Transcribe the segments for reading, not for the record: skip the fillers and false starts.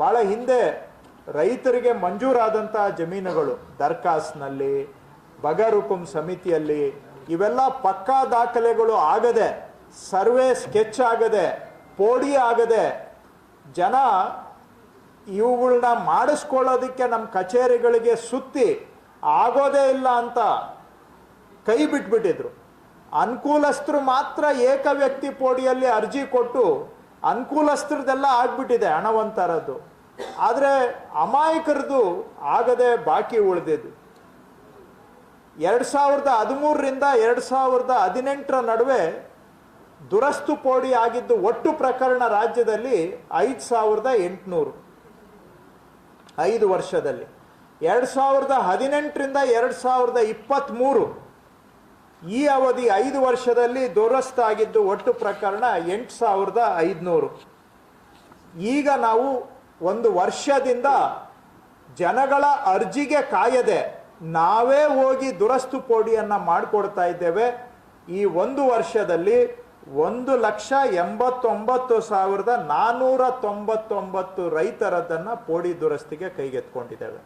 ಭಾಳ ಹಿಂದೆ ರೈತರಿಗೆ ಮಂಜೂರಾದಂತಹ ಜಮೀನುಗಳು ದರ್ಖಾಸ್ನಲ್ಲಿ ಬಗರುಕುಂ ಸಮಿತಿಯಲ್ಲಿ ಇವೆಲ್ಲ ಪಕ್ಕಾ ದಾಖಲೆಗಳು ಆಗದೆ, ಸರ್ವೆ ಸ್ಕೆಚ್ ಆಗದೆ, ಪೋಡಿ ಆಗದೆ ಜನ ಇವುಗಳನ್ನ ಮಾಡಿಸ್ಕೊಳ್ಳೋದಕ್ಕೆ ನಮ್ಮ ಕಚೇರಿಗಳಿಗೆ ಸುತ್ತಿ ಆಗೋದೇ ಇಲ್ಲ ಅಂತ ಕೈ ಬಿಟ್ಬಿಟ್ಟಿದ್ರು. ಅನುಕೂಲಸ್ಥರು ಮಾತ್ರ ಏಕ ವ್ಯಕ್ತಿ ಪೋಡಿಯಲ್ಲಿ ಅರ್ಜಿ ಕೊಟ್ಟು ಅನುಕೂಲಸ್ಥರದೆಲ್ಲ ಆಗ್ಬಿಟ್ಟಿದೆ ಹಣವಂತರದ್ದು. ಆದರೆ ಅಮಾಯಕರದು ಆಗದೆ ಬಾಕಿ ಉಳಿದಿದ್ದು. 2013ರಿಂದ 2018 ನಡುವೆ ದುರಸ್ತು ಪೋಡಿ ಆಗಿದ್ದು ಒಟ್ಟು ಪ್ರಕರಣ ರಾಜ್ಯದಲ್ಲಿ 5800 5 ವರ್ಷದಲ್ಲಿ. 2018ರಿಂದ 2023 ಈ ಅವಧಿ 5 ವರ್ಷದಲ್ಲಿ ದುರಸ್ತಾಗಿದ್ದು ಒಟ್ಟು ಪ್ರಕರಣ 8500. ಈಗ ನಾವು ಒಂದು ವರ್ಷದಿಂದ ಜನಗಳ ಅರ್ಜಿಗೆ ಕಾಯದೆ ನಾವೇ ಹೋಗಿ ದುರಸ್ತು ಪೋಡಿಯನ್ನು ಮಾಡಿಕೊಡ್ತಾ ಇದ್ದೇವೆ. ಈ ಒಂದು ವರ್ಷದಲ್ಲಿ 1,89,499 ರೈತರದನ್ನು ಪೋಡಿ ದುರಸ್ತಿಗೆ ಕೈಗೆತ್ಕೊಂಡಿದ್ದೇವೆ.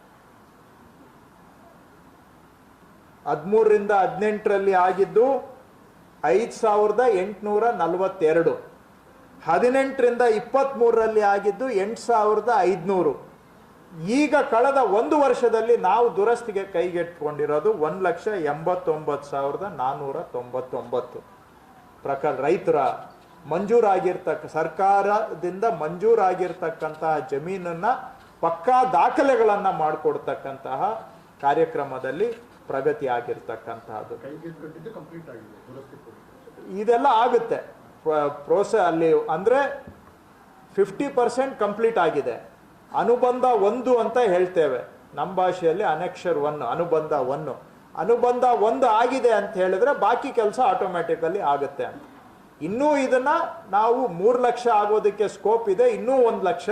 13ರಿಂದ 18ರಲ್ಲಿ ಆಗಿದ್ದು 5,842, 18ರಿಂದ 23ರಲ್ಲಿ ಆಗಿದ್ದು 8,500. ಈಗ ಕಳೆದ ಒಂದು ವರ್ಷದಲ್ಲಿ ನಾವು ದುರಸ್ತಿಗೆ ಕೈಗೆಟ್ಕೊಂಡಿರೋದು 1,89,499 ಪ್ರಕಾರ ರೈತರ ಸರ್ಕಾರದಿಂದ ಮಂಜೂರಾಗಿರ್ತಕ್ಕಂತಹ ಜಮೀನನ್ನ ಪಕ್ಕಾ ದಾಖಲೆಗಳನ್ನು ಮಾಡಿಕೊಡ್ತಕ್ಕಂತಹ ಕಾರ್ಯಕ್ರಮದಲ್ಲಿ ಪ್ರಗತಿ ಆಗಿರ್ತಕ್ಕಂತಹದ್ದು. ಇದೆಲ್ಲ ಆಗುತ್ತೆ ಪ್ರೋಸೆಸ್ ಅಲ್ಲಿ. ಅಂದರೆ 50% ಕಂಪ್ಲೀಟ್ ಆಗಿದೆ. ಅನುಬಂಧ 1 ಅಂತ ಹೇಳ್ತೇವೆ ನಮ್ಮ ಭಾಷೆಯಲ್ಲಿ, ಅನೆಕ್ಷರ್ 1, ಅನುಬಂಧ 1 ಆಗಿದೆ ಅಂತ ಹೇಳಿದ್ರೆ ಬಾಕಿ ಕೆಲಸ ಆಟೋಮ್ಯಾಟಿಕಲಿ ಆಗುತ್ತೆ ಅಂತ. ಇನ್ನೂ ಇದನ್ನ ನಾವು 3 ಲಕ್ಷ ಆಗೋದಕ್ಕೆ ಸ್ಕೋಪ್ ಇದೆ. ಇನ್ನೂ 1 ಲಕ್ಷ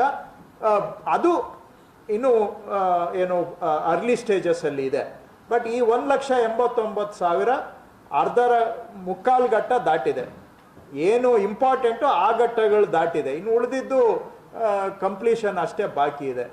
ಅದು ಇನ್ನೂ ಏನು ಅರ್ಲಿ ಸ್ಟೇಜಸ್ ಅಲ್ಲಿ ಇದೆ. ಬಟ್ ಈ 1,89,000 ಅರ್ಧರ ಮುಕ್ಕಾಲು ಘಟ್ಟ ದಾಟಿದೆ. ಏನು ಇಂಪಾರ್ಟೆಂಟು ಆ ಘಟ್ಟಗಳು ದಾಟಿದೆ. ಇನ್ನು ಉಳಿದಿದ್ದು ಕಂಪ್ಲೀಷನ್ ಅಷ್ಟೇ ಬಾಕಿ ಇದೆ.